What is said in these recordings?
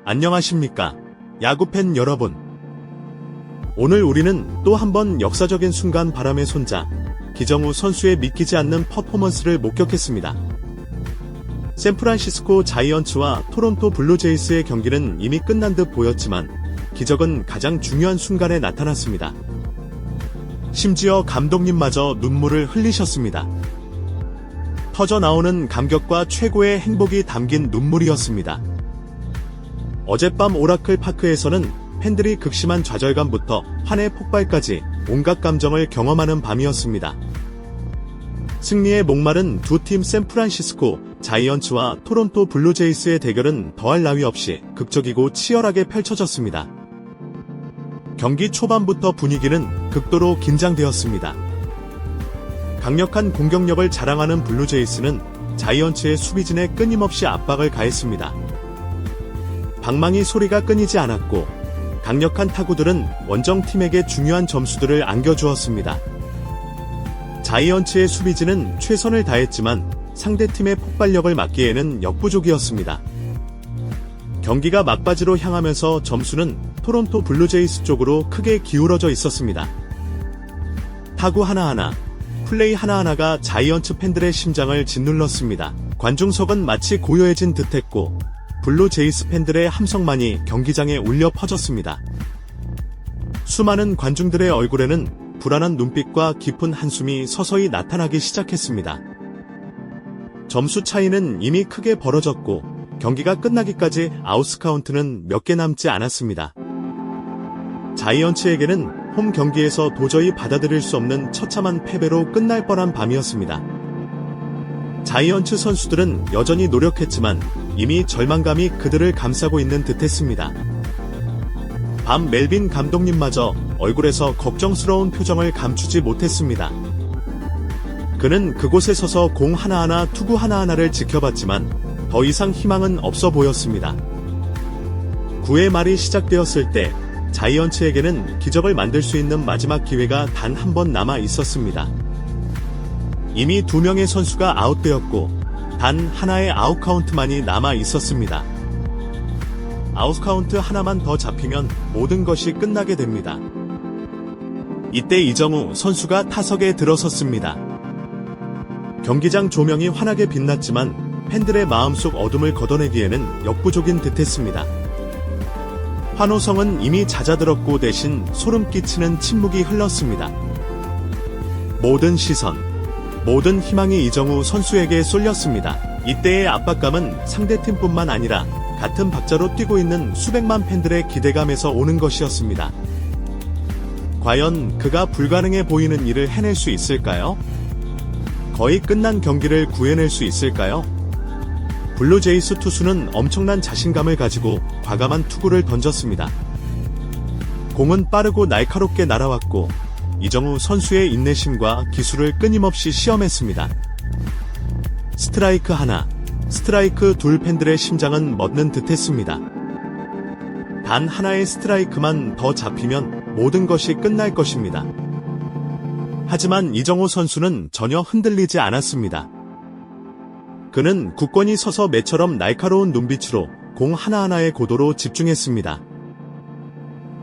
안녕하십니까, 야구팬 여러분. 오늘 우리는 또 한 번 역사적인 순간 바람의 손자 기정우 선수의 믿기지 않는 퍼포먼스를 목격했습니다. 샌프란시스코 자이언츠와 토론토 블루제이스의 경기는 이미 끝난 듯 보였지만 기적은 가장 중요한 순간에 나타났습니다. 심지어 감독님마저 눈물을 흘리셨습니다. 터져나오는 감격과 최고의 행복이 담긴 눈물이었습니다. 어젯밤 오라클 파크에서는 팬들이 극심한 좌절감부터 환의 폭발까지 온갖 감정을 경험하는 밤이었습니다. 승리에 목마른 두 팀 샌프란시스코 자이언츠와 토론토 블루제이스의 대결은 더할 나위 없이 극적이고 치열하게 펼쳐졌습니다. 경기 초반부터 분위기는 극도로 긴장되었습니다. 강력한 공격력을 자랑하는 블루제이스는 자이언츠의 수비진에 끊임없이 압박을 가했습니다. 방망이 소리가 끊이지 않았고 강력한 타구들은 원정팀에게 중요한 점수들을 안겨주었습니다. 자이언츠의 수비진은 최선을 다했지만 상대팀의 폭발력을 막기에는 역부족이었습니다. 경기가 막바지로 향하면서 점수는 토론토 블루제이스 쪽으로 크게 기울어져 있었습니다. 타구 하나하나, 플레이 하나하나가 자이언츠 팬들의 심장을 짓눌렀습니다. 관중석은 마치 고요해진 듯했고 블루제이스 팬들의 함성만이 경기장에 울려 퍼졌습니다. 수많은 관중들의 얼굴에는 불안한 눈빛과 깊은 한숨이 서서히 나타나기 시작했습니다. 점수 차이는 이미 크게 벌어졌고 경기가 끝나기까지 아웃카운트는 몇 개 남지 않았습니다. 자이언츠에게는 홈 경기에서 도저히 받아들일 수 없는 처참한 패배로 끝날 뻔한 밤이었습니다. 자이언츠 선수들은 여전히 노력했지만 이미 절망감이 그들을 감싸고 있는 듯했습니다. 밤 멜빈 감독님마저 얼굴에서 걱정스러운 표정을 감추지 못했습니다. 그는 그곳에 서서 공 하나하나 투구 하나하나를 지켜봤지만 더 이상 희망은 없어 보였습니다. 9회 말이 시작되었을 때 자이언츠에게는 기적을 만들 수 있는 마지막 기회가 단 한 번 남아 있었습니다. 이미 2명의 선수가 아웃되었고 단 하나의 아웃카운트만이 남아 있었습니다. 아웃카운트 하나만 더 잡히면 모든 것이 끝나게 됩니다. 이때 이정우 선수가 타석에 들어섰습니다. 경기장 조명이 환하게 빛났지만 팬들의 마음속 어둠을 걷어내기에는 역부족인 듯했습니다. 환호성은 이미 잦아들었고 대신 소름 끼치는 침묵이 흘렀습니다. 모든 시선, 모든 희망이 이정우 선수에게 쏠렸습니다. 이때의 압박감은 상대팀뿐만 아니라 같은 박자로 뛰고 있는 수백만 팬들의 기대감에서 오는 것이었습니다. 과연 그가 불가능해 보이는 일을 해낼 수 있을까요? 거의 끝난 경기를 구해낼 수 있을까요? 블루제이스 투수는 엄청난 자신감을 가지고 과감한 투구를 던졌습니다. 공은 빠르고 날카롭게 날아왔고 이정우 선수의 인내심과 기술을 끊임없이 시험했습니다. 스트라이크 하나, 스트라이크 둘 팬들의 심장은 멎는 듯했습니다. 단 하나의 스트라이크만 더 잡히면 모든 것이 끝날 것입니다. 하지만 이정우 선수는 전혀 흔들리지 않았습니다. 그는 굳건히 서서 매처럼 날카로운 눈빛으로 공 하나하나의 고도로 집중했습니다.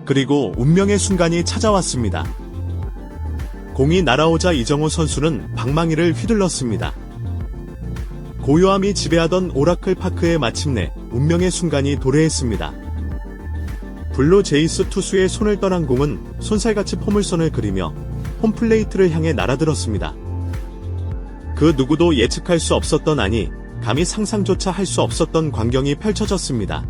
그리고 운명의 순간이 찾아왔습니다. 공이 날아오자 이정우 선수는 방망이를 휘둘렀습니다. 고요함이 지배하던 오라클 파크에 마침내 운명의 순간이 도래했습니다. 블루제이스 투수의 손을 떠난 공은 손살같이 포물선을 그리며 홈플레이트를 향해 날아들었습니다. 그 누구도 예측할 수 없었던, 아니 감히 상상조차 할 수 없었던 광경이 펼쳐졌습니다.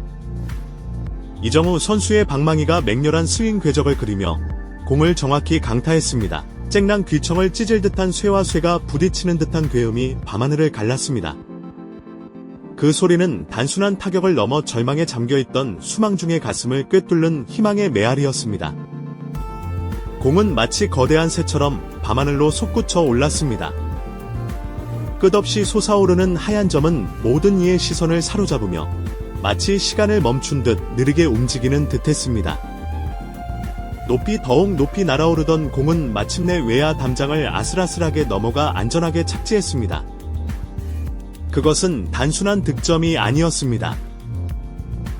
이정우 선수의 방망이가 맹렬한 스윙 궤적을 그리며 공을 정확히 강타했습니다. 쨍랑 귀청을 찢을 듯한 쇠와 쇠가 부딪히는 듯한 괴음이 밤하늘을 갈랐습니다. 그 소리는 단순한 타격을 넘어 절망에 잠겨있던 수망중의 가슴을 꿰뚫는 희망의 메아리였습니다. 공은 마치 거대한 새처럼 밤하늘로 솟구쳐 올랐습니다. 끝없이 솟아오르는 하얀 점은 모든 이의 시선을 사로잡으며 마치 시간을 멈춘 듯 느리게 움직이는 듯했습니다. 더욱 높이 날아오르던 공은 마침내 외야 담장을 아슬아슬하게 넘어가 안전하게 착지했습니다. 그것은 단순한 득점이 아니었습니다.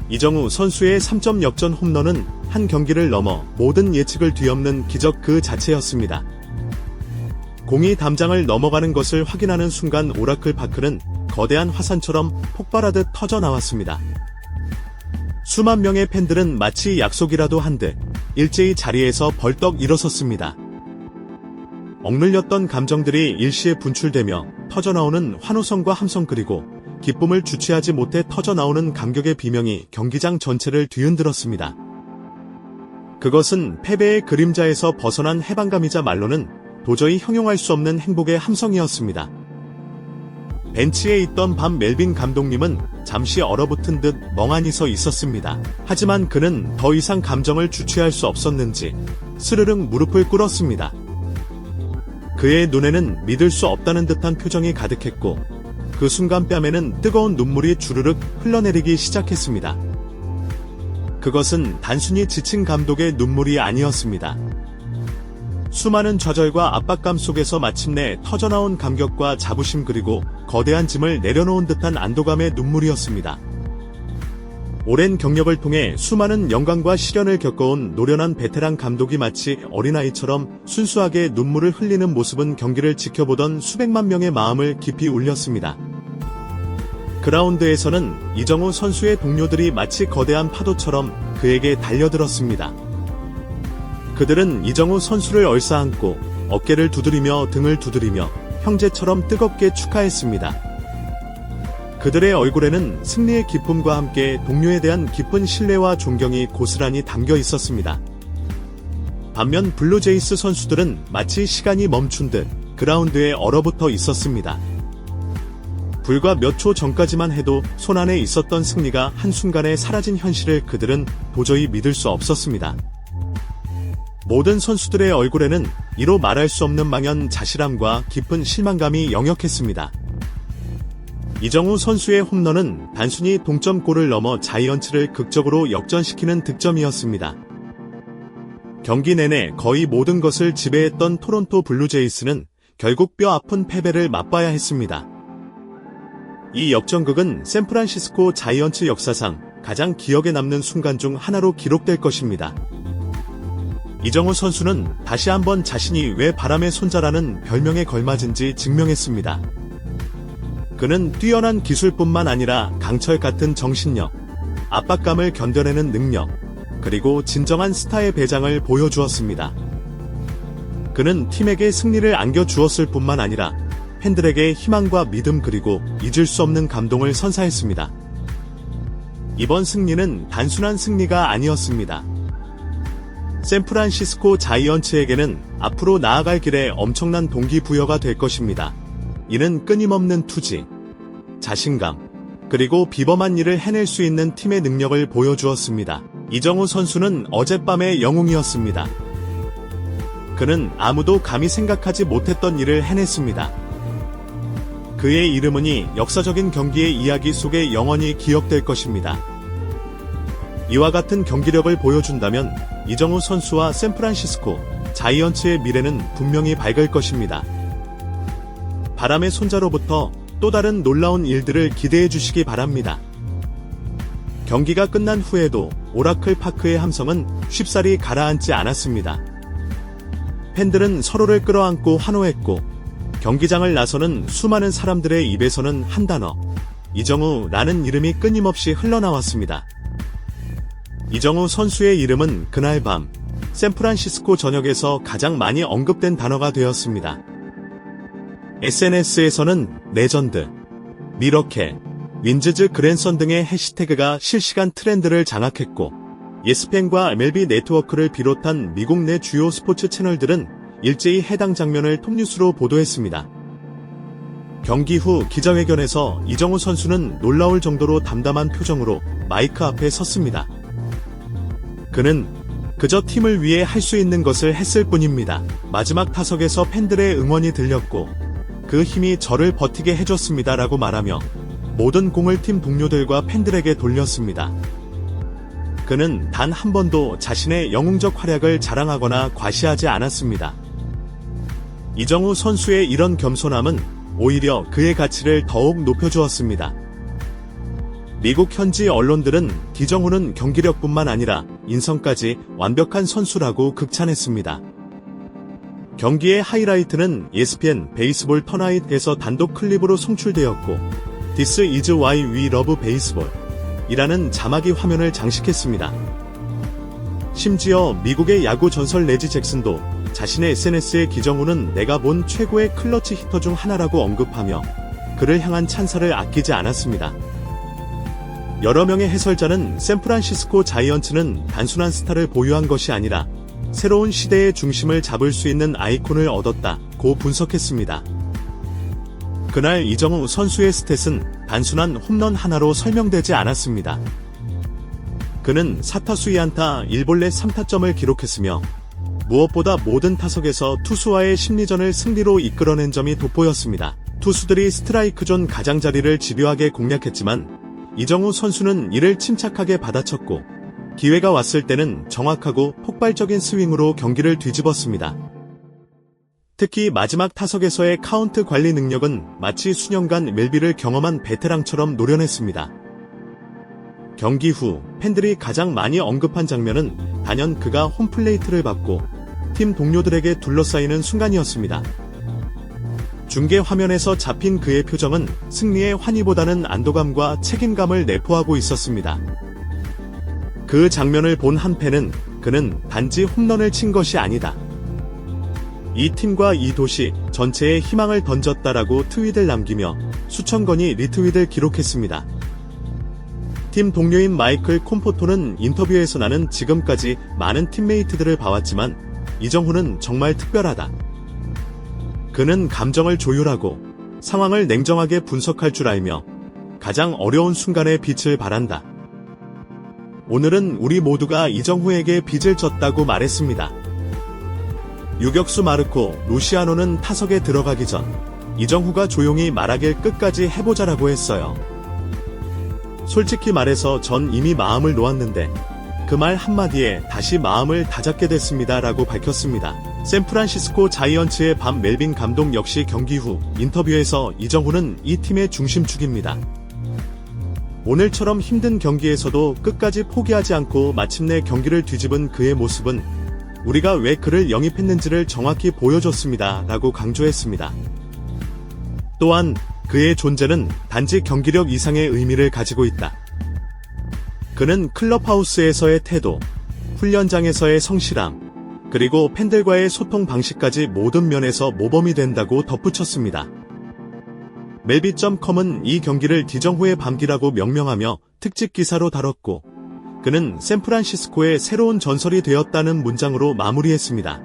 이정우 선수의 3점 역전 홈런은 한 경기를 넘어 모든 예측을 뒤엎는 기적 그 자체였습니다. 공이 담장을 넘어가는 것을 확인하는 순간 오라클 파크는 거대한 화산처럼 폭발하듯 터져 나왔습니다. 수만 명의 팬들은 마치 약속이라도 한 듯 일제히 자리에서 벌떡 일어섰습니다. 억눌렸던 감정들이 일시에 분출되며 터져나오는 환호성과 함성 그리고 기쁨을 주체하지 못해 터져나오는 감격의 비명이 경기장 전체를 뒤흔들었습니다. 그것은 패배의 그림자에서 벗어난 해방감이자 말로는 도저히 형용할 수 없는 행복의 함성이었습니다. 벤치에 있던 밤 멜빈 감독님은 잠시 얼어붙은 듯 멍하니 서 있었습니다. 하지만 그는 더 이상 감정을 주체할 수 없었는지 스르륵 무릎을 꿇었습니다. 그의 눈에는 믿을 수 없다는 듯한 표정이 가득했고 그 순간 뺨에는 뜨거운 눈물이 주르륵 흘러내리기 시작했습니다. 그것은 단순히 지친 감독의 눈물이 아니었습니다. 수많은 좌절과 압박감 속에서 마침내 터져나온 감격과 자부심 그리고 거대한 짐을 내려놓은 듯한 안도감의 눈물이었습니다. 오랜 경력을 통해 수많은 영광과 시련을 겪어온 노련한 베테랑 감독이 마치 어린아이처럼 순수하게 눈물을 흘리는 모습은 경기를 지켜보던 수백만 명의 마음을 깊이 울렸습니다. 그라운드에서는 이정우 선수의 동료들이 마치 거대한 파도처럼 그에게 달려들었습니다. 그들은 이정우 선수를 얼싸안고 어깨를 두드리며 등을 두드리며 형제처럼 뜨겁게 축하했습니다. 그들의 얼굴에는 승리의 기쁨과 함께 동료에 대한 깊은 신뢰와 존경이 고스란히 담겨 있었습니다. 반면 블루제이스 선수들은 마치 시간이 멈춘 듯 그라운드에 얼어붙어 있었습니다. 불과 몇 초 전까지만 해도 손안에 있었던 승리가 한순간에 사라진 현실을 그들은 도저히 믿을 수 없었습니다. 모든 선수들의 얼굴에는 이로 말할 수 없는 망연자실함과 깊은 실망감이 역력했습니다. 이정우 선수의 홈런은 단순히 동점골을 넘어 자이언츠를 극적으로 역전시키는 득점이었습니다. 경기 내내 거의 모든 것을 지배했던 토론토 블루제이스는 결국 뼈 아픈 패배를 맛봐야 했습니다. 이 역전극은 샌프란시스코 자이언츠 역사상 가장 기억에 남는 순간 중 하나로 기록될 것입니다. 이정우 선수는 다시 한번 자신이 왜 바람의 손자라는 별명에 걸맞은지 증명했습니다. 그는 뛰어난 기술뿐만 아니라 강철 같은 정신력, 압박감을 견뎌내는 능력, 그리고 진정한 스타의 배장을 보여주었습니다. 그는 팀에게 승리를 안겨주었을 뿐만 아니라 팬들에게 희망과 믿음 그리고 잊을 수 없는 감동을 선사했습니다. 이번 승리는 단순한 승리가 아니었습니다. 샌프란시스코 자이언츠에게는 앞으로 나아갈 길에 엄청난 동기부여가 될 것입니다. 이는 끊임없는 투지, 자신감, 그리고 비범한 일을 해낼 수 있는 팀의 능력을 보여주었습니다. 이정우 선수는 어젯밤의 영웅이었습니다. 그는 아무도 감히 생각하지 못했던 일을 해냈습니다. 그의 이름은 역사적인 경기의 이야기 속에 영원히 기억될 것입니다. 이와 같은 경기력을 보여준다면 이정우 선수와 샌프란시스코 자이언츠의 미래는 분명히 밝을 것입니다. 바람의 손자로부터 또 다른 놀라운 일들을 기대해 주시기 바랍니다. 경기가 끝난 후에도 오라클 파크의 함성은 쉽사리 가라앉지 않았습니다. 팬들은 서로를 끌어안고 환호했고 경기장을 나서는 수많은 사람들의 입에서는 한 단어, 이정우라는 이름이 끊임없이 흘러나왔습니다. 이정우 선수의 이름은 그날 밤 샌프란시스코 전역에서 가장 많이 언급된 단어가 되었습니다. SNS에서는 레전드, 미러켈, 윈즈즈 그랜선 등의 해시태그가 실시간 트렌드를 장악했고 예스팬과 MLB 네트워크를 비롯한 미국 내 주요 스포츠 채널들은 일제히 해당 장면을 톱뉴스로 보도했습니다. 경기 후 기자회견에서 이정우 선수는 놀라울 정도로 담담한 표정으로 마이크 앞에 섰습니다. 그는 그저 팀을 위해 할 수 있는 것을 했을 뿐입니다. 마지막 타석에서 팬들의 응원이 들렸고 그 힘이 저를 버티게 해줬습니다라고 말하며 모든 공을 팀 동료들과 팬들에게 돌렸습니다. 그는 단 한 번도 자신의 영웅적 활약을 자랑하거나 과시하지 않았습니다. 이정우 선수의 이런 겸손함은 오히려 그의 가치를 더욱 높여주었습니다. 미국 현지 언론들은 기정훈은 경기력뿐만 아니라 인성까지 완벽한 선수라고 극찬했습니다. 경기의 하이라이트는 ESPN 베이스볼 터나잇에서 단독 클립으로 송출되었고 This is why we love baseball 이라는 자막이 화면을 장식했습니다. 심지어 미국의 야구 전설 레지 잭슨도 자신의 SNS에 기정훈은 내가 본 최고의 클러치 히터 중 하나라고 언급하며 그를 향한 찬사를 아끼지 않았습니다. 여러 명의 해설자는 샌프란시스코 자이언츠는 단순한 스타를 보유한 것이 아니라 새로운 시대의 중심을 잡을 수 있는 아이콘을 얻었다고 분석했습니다. 그날 이정후 선수의 스탯은 단순한 홈런 하나로 설명되지 않았습니다. 그는 4타수 2안타 1볼넷 3타점을 기록했으며 무엇보다 모든 타석에서 투수와의 심리전을 승리로 이끌어낸 점이 돋보였습니다. 투수들이 스트라이크 존 가장자리를 집요하게 공략했지만 이정후 선수는 이를 침착하게 받아쳤고 기회가 왔을 때는 정확하고 폭발적인 스윙으로 경기를 뒤집었습니다. 특히 마지막 타석에서의 카운트 관리 능력은 마치 수년간 멜비를 경험한 베테랑처럼 노련했습니다. 경기 후 팬들이 가장 많이 언급한 장면은 단연 그가 홈플레이트를 밟고 팀 동료들에게 둘러싸이는 순간이었습니다. 중계 화면에서 잡힌 그의 표정은 승리의 환희보다는 안도감과 책임감을 내포하고 있었습니다. 그 장면을 본 한 팬은 그는 단지 홈런을 친 것이 아니다. 이 팀과 이 도시 전체에 희망을 던졌다라고 트윗을 남기며 수천 건이 리트윗을 기록했습니다. 팀 동료인 마이클 콤포토는 인터뷰에서 나는 지금까지 많은 팀메이트들을 봐왔지만 이정후는 정말 특별하다. 그는 감정을 조율하고 상황을 냉정하게 분석할 줄 알며 가장 어려운 순간에 빛을 발한다. 오늘은 우리 모두가 이정후에게 빚을 졌다고 말했습니다. 유격수 마르코 루시아노는 타석에 들어가기 전 이정후가 조용히 말하길 끝까지 해보자라고 했어요. 솔직히 말해서 전 이미 마음을 놓았는데 그 말 한마디에 다시 마음을 다잡게 됐습니다 라고 밝혔습니다. 샌프란시스코 자이언츠의 밥 멜빈 감독 역시 경기 후 인터뷰에서 이정후는 이 팀의 중심축입니다. 오늘처럼 힘든 경기에서도 끝까지 포기하지 않고 마침내 경기를 뒤집은 그의 모습은 우리가 왜 그를 영입했는지를 정확히 보여줬습니다 라고 강조했습니다. 또한 그의 존재는 단지 경기력 이상의 의미를 가지고 있다. 그는 클럽하우스에서의 태도, 훈련장에서의 성실함, 그리고 팬들과의 소통 방식까지 모든 면에서 모범이 된다고 덧붙였습니다. 멜비.com은 이 경기를 기정후의 밤기라고 명명하며 특집 기사로 다뤘고 그는 샌프란시스코의 새로운 전설이 되었다는 문장으로 마무리했습니다.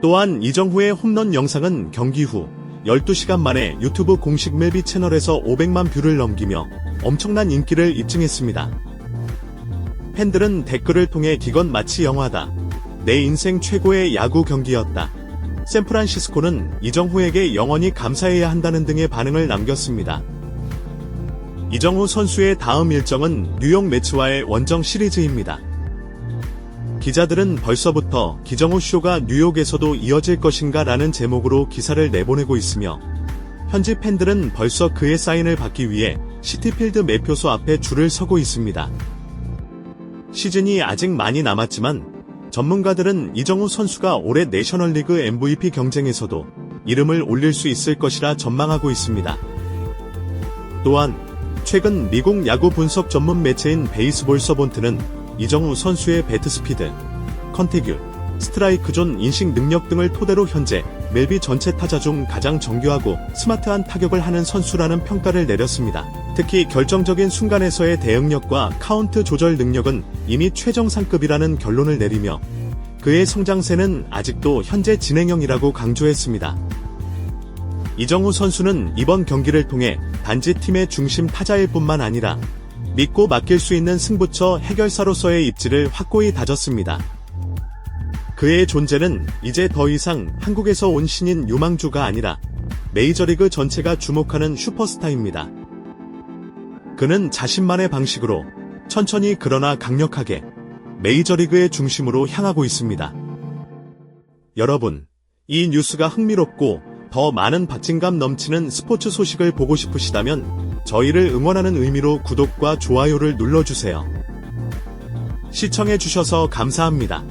또한 이정후의 홈런 영상은 경기 후 12시간 만에 유튜브 공식 멜비 채널에서 500만 뷰를 넘기며 엄청난 인기를 입증했습니다. 팬들은 댓글을 통해 기건 마치 영화다. 내 인생 최고의 야구 경기였다. 샌프란시스코는 이정후에게 영원히 감사해야 한다는 등의 반응을 남겼습니다. 이정후 선수의 다음 일정은 뉴욕 매츠와의 원정 시리즈입니다. 기자들은 벌써부터 기정후 쇼가 뉴욕에서도 이어질 것인가 라는 제목으로 기사를 내보내고 있으며 현지 팬들은 벌써 그의 사인을 받기 위해 시티필드 매표소 앞에 줄을 서고 있습니다. 시즌이 아직 많이 남았지만 전문가들은 이정후 선수가 올해 내셔널리그 MVP 경쟁에서도 이름을 올릴 수 있을 것이라 전망하고 있습니다. 또한 최근 미국 야구 분석 전문 매체인 베이스볼 서본트는 이정후 선수의 배트 스피드, 컨택률, 스트라이크 존 인식 능력 등을 토대로 현재 멜비 전체 타자 중 가장 정교하고 스마트한 타격을 하는 선수라는 평가를 내렸습니다. 특히 결정적인 순간에서의 대응력과 카운트 조절 능력은 이미 최정상급이라는 결론을 내리며 그의 성장세는 아직도 현재 진행형이라고 강조했습니다. 이정후 선수는 이번 경기를 통해 단지 팀의 중심 타자일 뿐만 아니라 믿고 맡길 수 있는 승부처 해결사로서의 입지를 확고히 다졌습니다. 그의 존재는 이제 더 이상 한국에서 온 신인 유망주가 아니라 메이저리그 전체가 주목하는 슈퍼스타입니다. 그는 자신만의 방식으로 천천히 그러나 강력하게 메이저리그의 중심으로 향하고 있습니다. 여러분, 이 뉴스가 흥미롭고 더 많은 박진감 넘치는 스포츠 소식을 보고 싶으시다면 저희를 응원하는 의미로 구독과 좋아요를 눌러주세요. 시청해주셔서 감사합니다.